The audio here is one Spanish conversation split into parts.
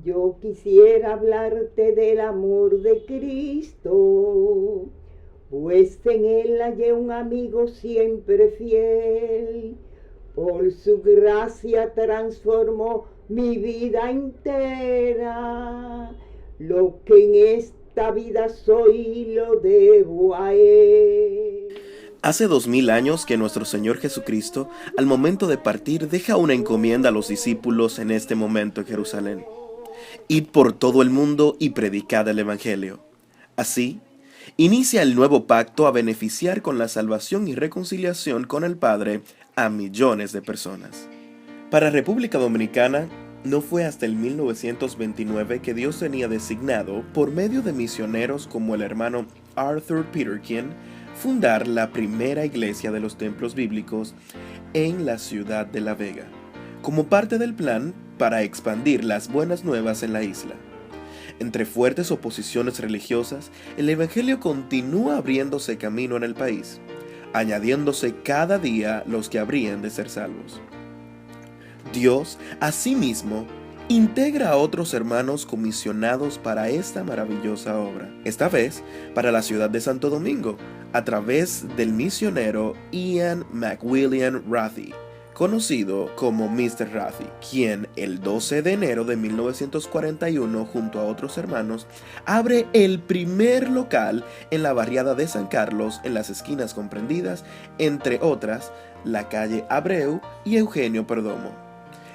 Yo quisiera hablarte del amor de Cristo, pues en él hallé un amigo siempre fiel. Por su gracia transformó mi vida entera. Lo que en esta vida soy lo debo a él. Hace 2000 años que nuestro Señor Jesucristo, al momento de partir, deja una encomienda a los discípulos en este momento en Jerusalén. Id por todo el mundo y predicad el Evangelio. Así, inicia el nuevo pacto a beneficiar con la salvación y reconciliación con el Padre a millones de personas. Para República Dominicana, no fue hasta el 1929 que Dios tenía designado, por medio de misioneros como el hermano Arthur Peterkin, fundar la primera iglesia de los templos bíblicos en la ciudad de La Vega, como parte del plan para expandir las buenas nuevas en la isla. Entre fuertes oposiciones religiosas, el Evangelio continúa abriéndose camino en el país, añadiéndose cada día los que habrían de ser salvos. Dios, asimismo, integra a otros hermanos comisionados para esta maravillosa obra, esta vez para la ciudad de Santo Domingo, a través del misionero Ian McWilliam Rathy, conocido como Mr. Rathy, quien el 12 de enero de 1941, junto a otros hermanos, abre el primer local en la barriada de San Carlos, en las esquinas comprendidas, entre otras, la calle Abreu y Eugenio Perdomo.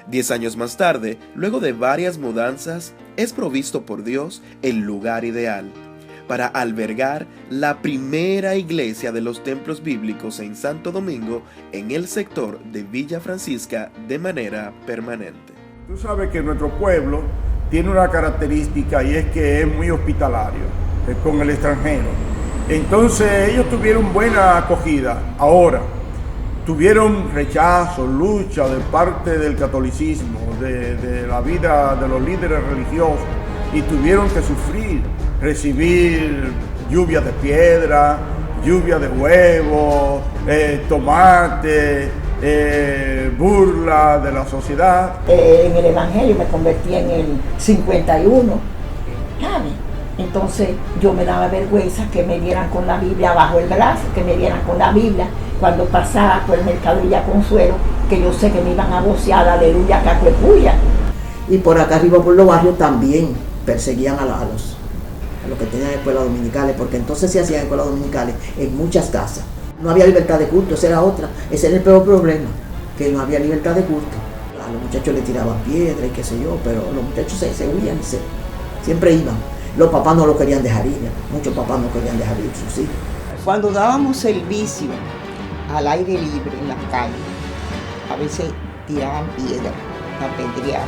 10 años más tarde, luego de varias mudanzas, es provisto por Dios el lugar ideal para albergar la primera iglesia de los templos bíblicos en Santo Domingo, en el sector de Villa Francisca, de manera permanente. Tú sabes que nuestro pueblo tiene una característica y es que es muy hospitalario con el extranjero. Entonces ellos tuvieron buena acogida. Ahora, tuvieron rechazo, lucha de parte del catolicismo, de la vida de los líderes religiosos, y tuvieron que sufrir, recibir lluvia de piedra, lluvia de huevos, tomate, burla de la sociedad. En el Evangelio me convertí en el 51, ¿sabes? Entonces yo me daba vergüenza que me vieran con la Biblia bajo el brazo, que me vieran con la Biblia cuando pasaba por el mercado de Villa Consuelo, que yo sé que me iban a vocear aleluya, cacuepuya. Y por acá arriba por los barrios también perseguían a los que tenían escuelas dominicales, porque entonces se hacían escuelas dominicales en muchas casas. No había libertad de culto, esa era otra, ese era el peor problema, que no había libertad de culto. A los muchachos les tiraban piedra y qué sé yo, pero los muchachos se huían, siempre iban. Los papás no lo querían dejar ir, muchos papás no querían dejar ir sus hijos. Cuando dábamos servicio al aire libre en las calles, a veces tiraban piedra, apedreaban.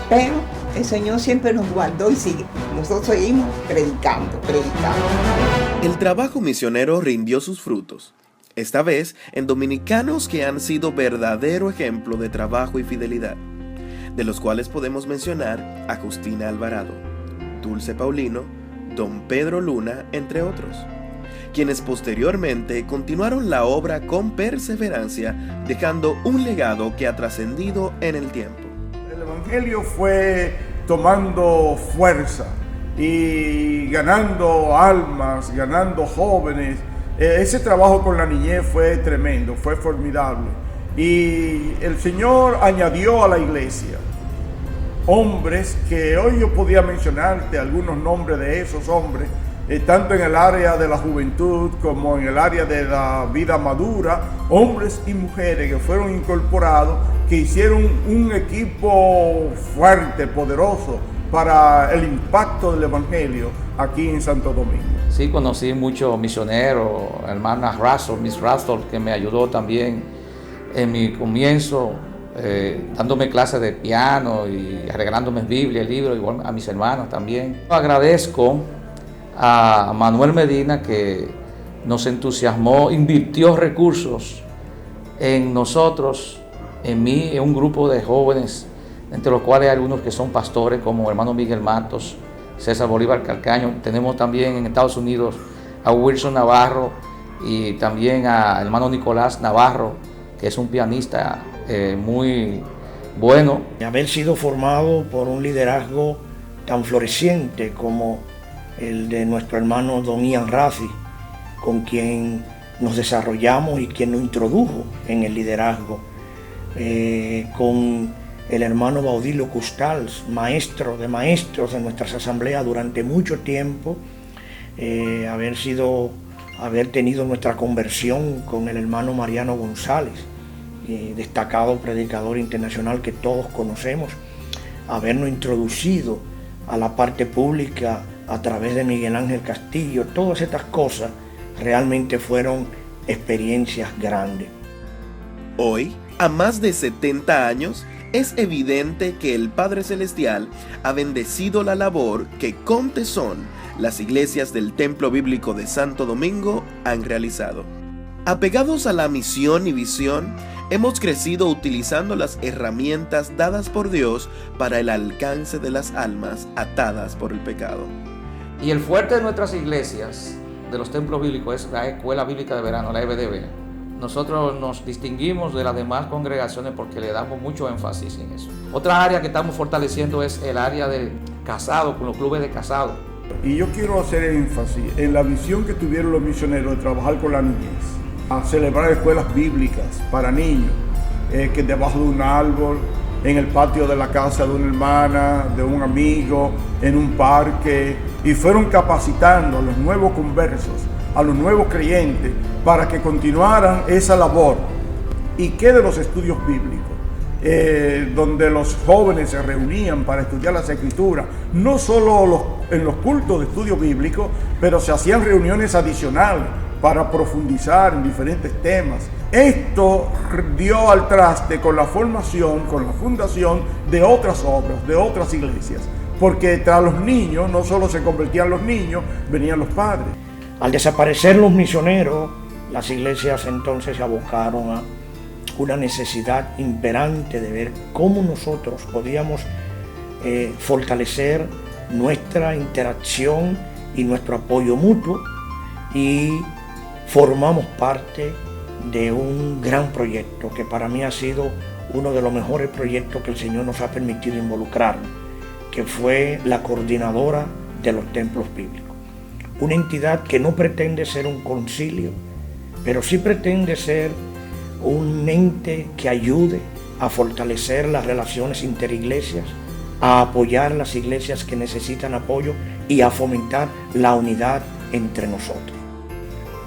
Pero el Señor siempre nos guardó y sigue. Nosotros seguimos predicando. El trabajo misionero rindió sus frutos, esta vez en dominicanos que han sido verdadero ejemplo de trabajo y fidelidad, de los cuales podemos mencionar a Justina Alvarado, Dulce Paulino, Don Pedro Luna, entre otros, quienes posteriormente continuaron la obra con perseverancia, dejando un legado que ha trascendido en el tiempo. El Evangelio fue tomando fuerza y ganando almas, ganando jóvenes. Ese trabajo con la niñez fue tremendo, fue formidable. Y el Señor añadió a la iglesia hombres que hoy yo podía mencionarte algunos nombres de esos hombres, tanto en el área de la juventud como en el área de la vida madura, hombres y mujeres que fueron incorporados, que hicieron un equipo fuerte, poderoso para el impacto del Evangelio aquí en Santo Domingo. Sí, conocí muchos misioneros, hermana Russell, Miss Russell, que me ayudó también en mi comienzo, dándome clases de piano y regalándome Biblia, libros, igual a mis hermanos también. Agradezco a Manuel Medina, que nos entusiasmó, invirtió recursos en nosotros, en mí, en un grupo de jóvenes, entre los cuales hay algunos que son pastores, como hermano Miguel Matos, César Bolívar Calcaño. Tenemos también en Estados Unidos a Wilson Navarro y también a hermano Nicolás Navarro, que es un pianista muy bueno. Haber sido formado por un liderazgo tan floreciente como el de nuestro hermano don Ian Rafi, con quien nos desarrollamos y quien nos introdujo en el liderazgo, con el hermano Baudilio Custals, maestro de maestros de nuestras asambleas durante mucho tiempo, haber tenido nuestra conversión con el hermano Mariano González, destacado predicador internacional que todos conocemos, habernos introducido a la parte pública a través de Miguel Ángel Castillo. Todas estas cosas realmente fueron experiencias grandes. Hoy, a más de 70 años, es evidente que el Padre Celestial ha bendecido la labor que con tesón las iglesias del Templo Bíblico de Santo Domingo han realizado. Apegados a la misión y visión, hemos crecido utilizando las herramientas dadas por Dios para el alcance de las almas atadas por el pecado. Y el fuerte de nuestras iglesias, de los templos bíblicos, es la Escuela Bíblica de Verano, la EBDB. Nosotros nos distinguimos de las demás congregaciones porque le damos mucho énfasis en eso. Otra área que estamos fortaleciendo es el área de casado, con los clubes de casados. Y yo quiero hacer énfasis en la visión que tuvieron los misioneros de trabajar con la niñez, a celebrar escuelas bíblicas para niños, que debajo de un árbol, en el patio de la casa de una hermana, de un amigo, en un parque, y fueron capacitando a los nuevos conversos, a los nuevos creyentes, para que continuaran esa labor. ¿Y qué de los estudios bíblicos? Donde los jóvenes se reunían para estudiar las escrituras, no solo en los cultos de estudio bíblico, pero se hacían reuniones adicionales para profundizar en diferentes temas. Esto dio al traste con la formación, con la fundación de otras obras, de otras iglesias, porque tras los niños no solo se convertían los niños, venían los padres. Al desaparecer los misioneros, las iglesias entonces se abocaron a una necesidad imperante de ver cómo nosotros podíamos fortalecer nuestra interacción y nuestro apoyo mutuo, y formamos parte de un gran proyecto que para mí ha sido uno de los mejores proyectos que el Señor nos ha permitido involucrarnos, que fue la coordinadora de los templos bíblicos. Una entidad que no pretende ser un concilio, pero sí pretende ser un ente que ayude a fortalecer las relaciones interiglesias, a apoyar las iglesias que necesitan apoyo y a fomentar la unidad entre nosotros.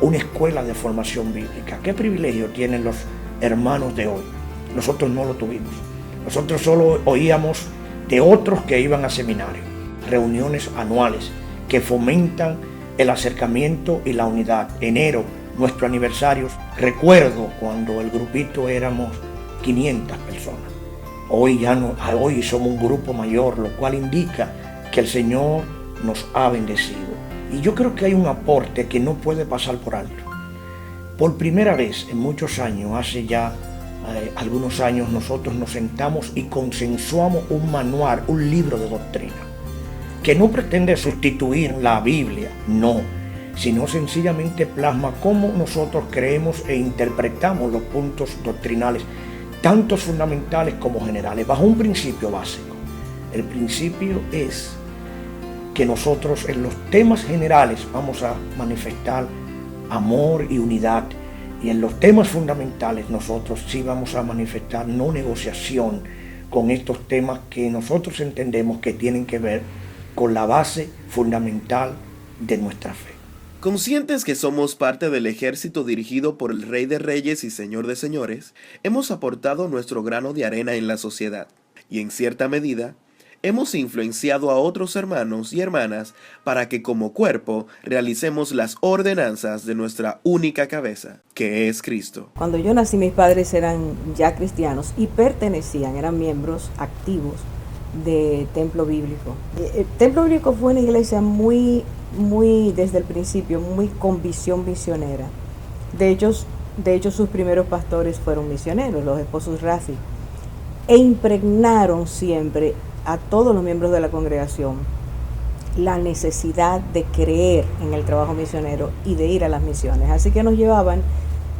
Una escuela de formación bíblica. ¿Qué privilegio tienen los hermanos de hoy? Nosotros no lo tuvimos. Nosotros solo oíamos de otros que iban a seminarios, reuniones anuales que fomentan el acercamiento y la unidad. Enero, nuestro aniversario, recuerdo cuando el grupito éramos 500 personas. Hoy ya no, hoy somos un grupo mayor, lo cual indica que el Señor nos ha bendecido. Y yo creo que hay un aporte que no puede pasar por alto. Por primera vez en muchos años, hace ya algunos años, nosotros nos sentamos y consensuamos un manual, un libro de doctrina, que no pretende sustituir la Biblia, no, sino sencillamente plasma cómo nosotros creemos e interpretamos los puntos doctrinales, tanto fundamentales como generales, bajo un principio básico. El principio es que nosotros en los temas generales vamos a manifestar amor y unidad, y en los temas fundamentales nosotros sí vamos a manifestar no negociación con estos temas que nosotros entendemos que tienen que ver con la base fundamental de nuestra fe. Conscientes que somos parte del ejército dirigido por el Rey de Reyes y Señor de Señores, hemos aportado nuestro grano de arena en la sociedad y en cierta medida hemos influenciado a otros hermanos y hermanas para que como cuerpo realicemos las ordenanzas de nuestra única cabeza, que es Cristo. Cuando yo nací, mis padres eran ya cristianos y eran miembros activos de Templo Bíblico. El Templo Bíblico fue una iglesia muy desde el principio, muy con visión misionera. De hecho, sus primeros pastores fueron misioneros, los esposos Rafi, e impregnaron siempre a todos los miembros de la congregación la necesidad de creer en el trabajo misionero y de ir a las misiones. Así que nos llevaban,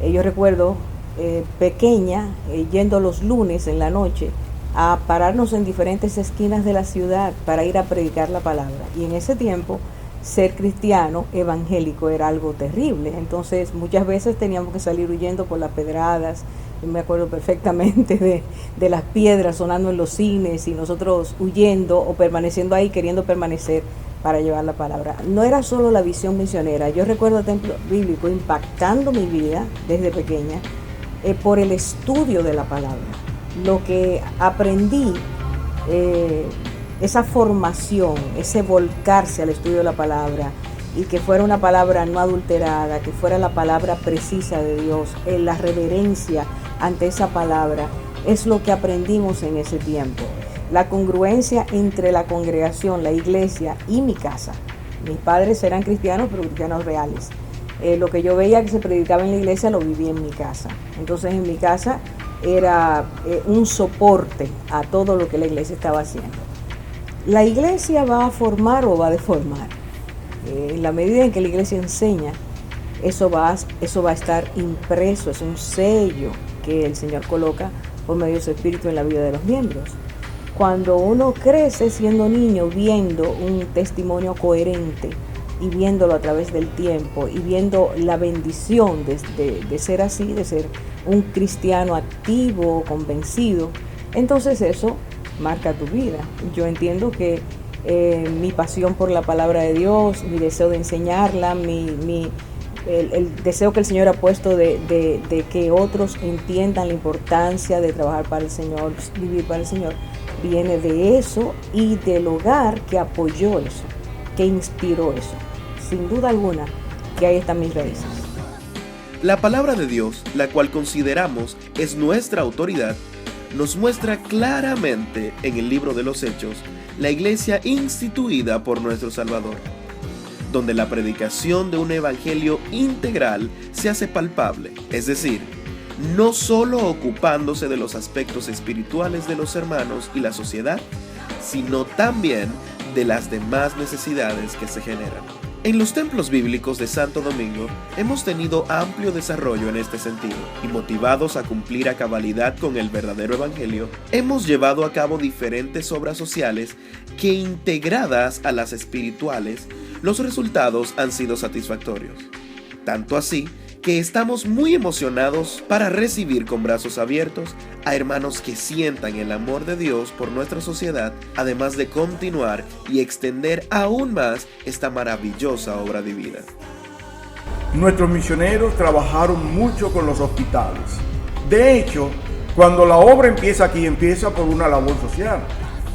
yo recuerdo pequeña, yendo los lunes en la noche a pararnos en diferentes esquinas de la ciudad para ir a predicar la palabra. Y en ese tiempo, ser cristiano evangélico era algo terrible. Entonces, muchas veces teníamos que salir huyendo por las pedradas. Yo me acuerdo perfectamente de las piedras sonando en los cines y nosotros huyendo o permaneciendo ahí, queriendo permanecer para llevar la palabra. No era solo la visión misionera. Yo recuerdo el Templo Bíblico impactando mi vida desde pequeña por el estudio de la palabra. Lo que aprendí, esa formación, ese volcarse al estudio de la palabra, y que fuera una palabra no adulterada, que fuera la palabra precisa de Dios, la reverencia ante esa palabra, es lo que aprendimos en ese tiempo. La congruencia entre la congregación, la iglesia y mi casa. Mis padres eran cristianos, pero cristianos reales. Lo que yo veía que se predicaba en la iglesia lo viví en mi casa. Entonces en mi casa era un soporte a todo lo que la iglesia estaba haciendo. La iglesia va a formar o va a deformar. En la medida en que la iglesia enseña, eso va a estar impreso, es un sello que el Señor coloca por medio de su Espíritu en la vida de los miembros. Cuando uno crece siendo niño viendo un testimonio coherente y viéndolo a través del tiempo y viendo la bendición de ser así, de ser un cristiano activo, convencido, entonces eso marca tu vida. Yo entiendo que mi pasión por la palabra de Dios, mi deseo de enseñarla, el deseo que el Señor ha puesto de que otros entiendan la importancia de trabajar para el Señor, vivir para el Señor, viene de eso y del hogar que apoyó eso, que inspiró eso. Sin duda alguna que ahí están mis raíces. La palabra de Dios, la cual consideramos es nuestra autoridad, nos muestra claramente en el libro de los Hechos la iglesia instituida por nuestro Salvador, donde la predicación de un evangelio integral se hace palpable, es decir, no solo ocupándose de los aspectos espirituales de los hermanos y la sociedad, sino también de las demás necesidades que se generan. En los templos bíblicos de Santo Domingo hemos tenido amplio desarrollo en este sentido y motivados a cumplir a cabalidad con el verdadero evangelio, hemos llevado a cabo diferentes obras sociales que, integradas a las espirituales, los resultados han sido satisfactorios. Tanto así que estamos muy emocionados para recibir con brazos abiertos a hermanos que sientan el amor de Dios por nuestra sociedad, además de continuar y extender aún más esta maravillosa obra divina. Nuestros misioneros trabajaron mucho con los hospitales. De hecho, cuando la obra empieza aquí, empieza por una labor social.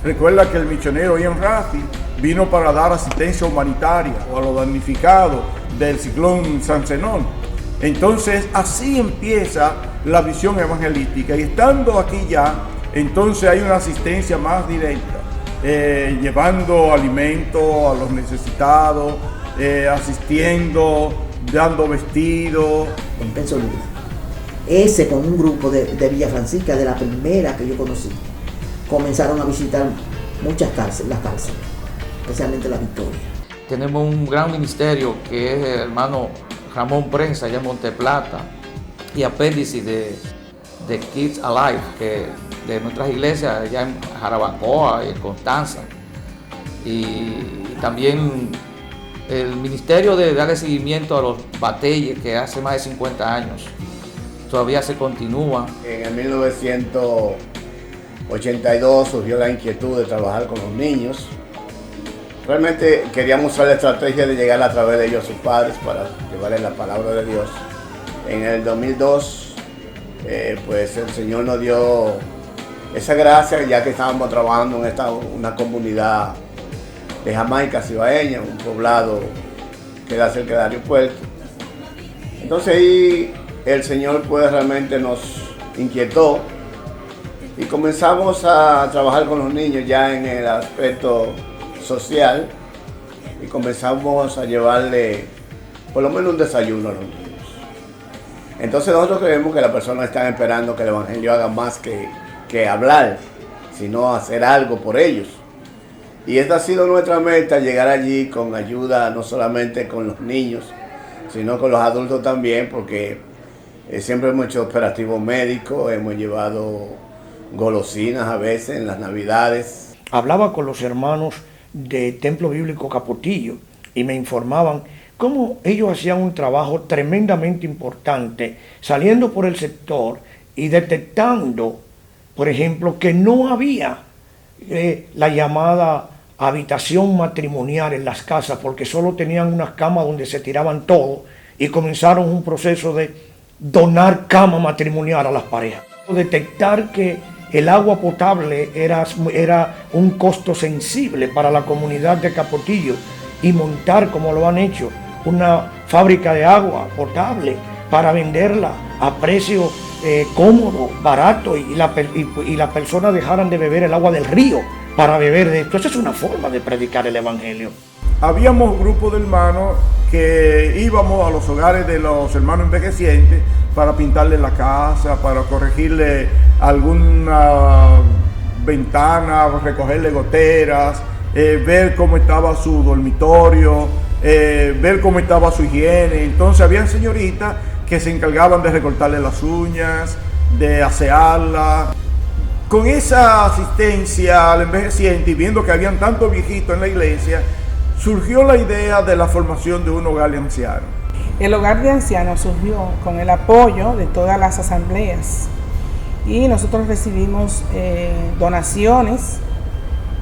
Recuerda que el misionero Ian Rafi vino para dar asistencia humanitaria a los damnificados del ciclón San Zenón. Entonces, así empieza la visión evangelística. Y estando aquí ya, entonces hay una asistencia más directa, llevando alimento a los necesitados, asistiendo, dando vestidos. En Pensolina. Ese con un grupo de Villa Francisca, de la primera que yo conocí, comenzaron a visitar muchas cárceles, las cárceles, especialmente la Victoria. Tenemos un gran ministerio que es el hermano Ramón Prensa, allá en Monteplata, y apéndice de Kids Alive, que de nuestras iglesias allá en Jarabacoa y en Constanza. Y también el ministerio de darle seguimiento a los batalles, que hace más de 50 años todavía se continúa. En el 1982 surgió la inquietud de trabajar con los niños. Realmente queríamos usar la estrategia de llegar a través de ellos a sus padres para llevarles la palabra de Dios. En el 2002, pues el Señor nos dio esa gracia, ya que estábamos trabajando en una comunidad de Jamaica cibaeña, un poblado que da cerca del aeropuerto. Entonces ahí el Señor pues realmente nos inquietó y comenzamos a trabajar con los niños ya en el aspecto social y comenzamos a llevarle por lo menos un desayuno a los niños. Entonces nosotros creemos que las personas están esperando que el evangelio haga más que hablar, sino hacer algo por ellos. Y esta ha sido nuestra meta, llegar allí con ayuda no solamente con los niños, sino con los adultos también, porque siempre hemos hecho operativos médicos, hemos llevado golosinas a veces en las Navidades. Hablaba con los hermanos de Templo Bíblico Capotillo y me informaban cómo ellos hacían un trabajo tremendamente importante, saliendo por el sector y detectando, por ejemplo, que no había la llamada habitación matrimonial en las casas, porque solo tenían unas camas donde se tiraban todo, y comenzaron un proceso de donar cama matrimonial a las parejas. Detectar que el agua potable era un costo sensible para la comunidad de Capotillo y montar, como lo han hecho, una fábrica de agua potable para venderla a precio cómodo, barato, y las personas dejaran de beber el agua del río para beber de esto. Esa es una forma de predicar el Evangelio. Habíamos grupos de hermanos que íbamos a los hogares de los hermanos envejecientes para pintarle la casa, para corregirle alguna ventana, recogerle goteras, ver cómo estaba su dormitorio, ver cómo estaba su higiene. Entonces habían señoritas que se encargaban de recortarle las uñas, de asearla. Con esa asistencia al envejeciente y viendo que habían tantos viejitos en la iglesia, surgió la idea de la formación de un hogar de ancianos. El hogar de ancianos surgió con el apoyo de todas las asambleas y nosotros recibimos donaciones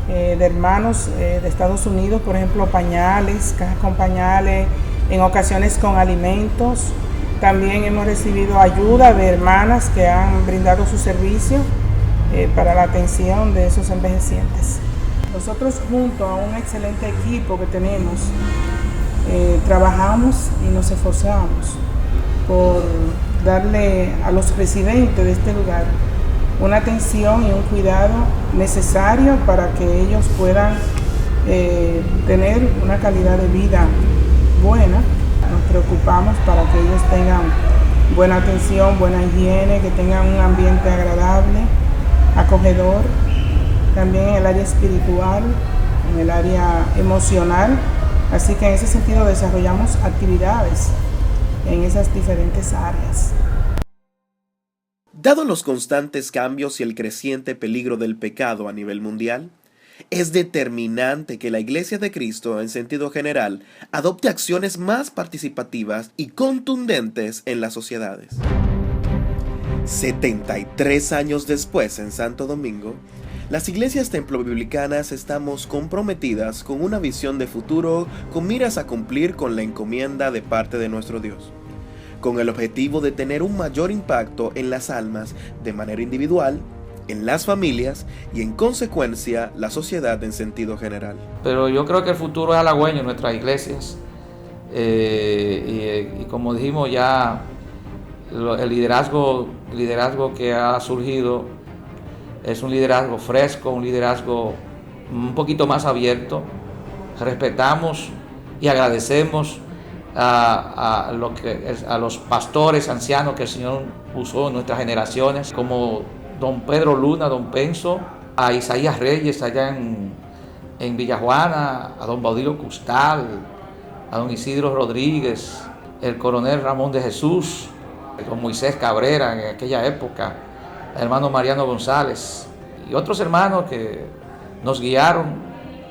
de hermanos de Estados Unidos, por ejemplo, pañales, cajas con pañales, en ocasiones con alimentos. También hemos recibido ayuda de hermanas que han brindado su servicio para la atención de esos envejecientes. Nosotros, junto a un excelente equipo que tenemos, trabajamos y nos esforzamos por darle a los residentes de este lugar una atención y un cuidado necesario para que ellos puedan tener una calidad de vida buena. Nos preocupamos para que ellos tengan buena atención, buena higiene, que tengan un ambiente agradable, acogedor, también en el área espiritual, en el área emocional. Así que en ese sentido desarrollamos actividades en esas diferentes áreas. Dado los constantes cambios y el creciente peligro del pecado a nivel mundial, es determinante que la Iglesia de Cristo, en sentido general, adopte acciones más participativas y contundentes en las sociedades. 73 años después, en Santo Domingo, las iglesias templo-biblicanas estamos comprometidas con una visión de futuro con miras a cumplir con la encomienda de parte de nuestro Dios, con el objetivo de tener un mayor impacto en las almas de manera individual, en las familias y en consecuencia la sociedad en sentido general. Pero yo creo que el futuro es halagüeño en nuestras iglesias y como dijimos ya, el liderazgo que ha surgido es un liderazgo fresco, un liderazgo un poquito más abierto. Respetamos y agradecemos a los pastores ancianos que el Señor usó en nuestras generaciones, como don Pedro Luna, don Penso, a Isaías Reyes allá en Villajuana, a don Baudilio Custal, a don Isidro Rodríguez, el coronel Ramón de Jesús, don Moisés Cabrera en aquella época, el hermano Mariano González y otros hermanos que nos guiaron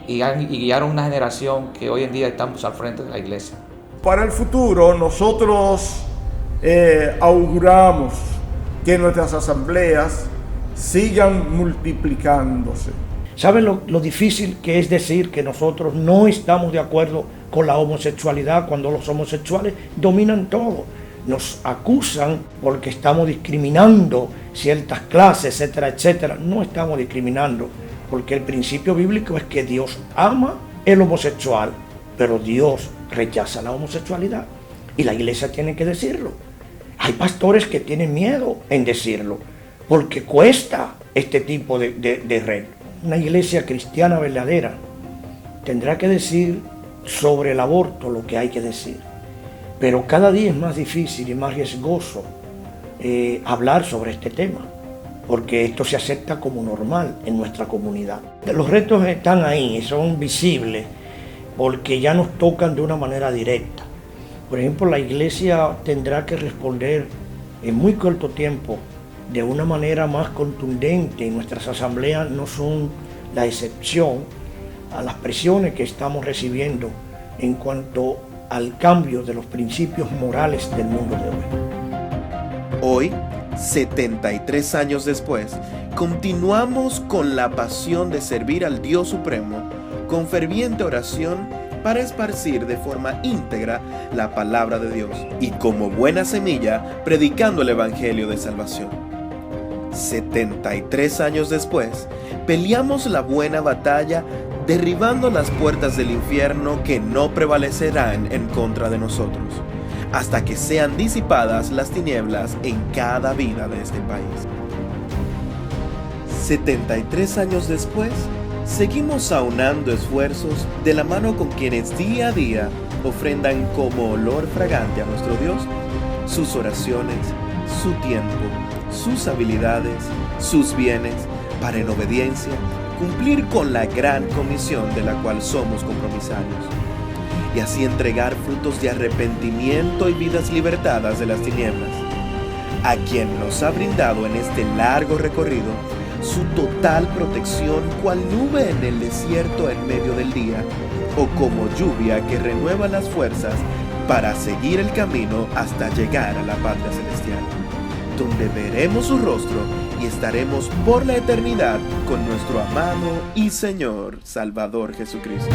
y guiaron una generación que hoy en día estamos al frente de la iglesia. Para el futuro nosotros auguramos que nuestras asambleas sigan multiplicándose. ¿Saben lo difícil que es decir que nosotros no estamos de acuerdo con la homosexualidad cuando los homosexuales dominan todo? Nos acusan porque estamos discriminando ciertas clases, etcétera, etcétera. No estamos discriminando, porque el principio bíblico es que Dios ama el homosexual, pero Dios rechaza la homosexualidad y la iglesia tiene que decirlo. Hay pastores que tienen miedo en decirlo porque cuesta este tipo de red. Una iglesia cristiana verdadera tendrá que decir sobre el aborto lo que hay que decir, pero cada día es más difícil y más riesgoso hablar sobre este tema, porque esto se acepta como normal en nuestra comunidad. Los retos están ahí, son visibles, porque ya nos tocan de una manera directa. Por ejemplo, la iglesia tendrá que responder en muy corto tiempo de una manera más contundente, y nuestras asambleas no son la excepción a las presiones que estamos recibiendo en cuanto al cambio de los principios morales del mundo de hoy. Hoy, 73 años después, continuamos con la pasión de servir al Dios Supremo con ferviente oración para esparcir de forma íntegra la palabra de Dios y como buena semilla predicando el Evangelio de salvación. 73 años después, peleamos la buena batalla derribando las puertas del infierno que no prevalecerán en contra de nosotros, hasta que sean disipadas las tinieblas en cada vida de este país. 73 años después, seguimos aunando esfuerzos de la mano con quienes día a día ofrendan como olor fragante a nuestro Dios sus oraciones, su tiempo, sus habilidades, sus bienes, para en obediencia cumplir con la gran comisión de la cual somos compromisarios, y así entregar frutos de arrepentimiento y vidas libertadas de las tinieblas, a quien nos ha brindado en este largo recorrido su total protección, cual nube en el desierto en medio del día, o como lluvia que renueva las fuerzas para seguir el camino hasta llegar a la patria celestial, donde veremos su rostro y estaremos por la eternidad con nuestro amado y Señor Salvador Jesucristo.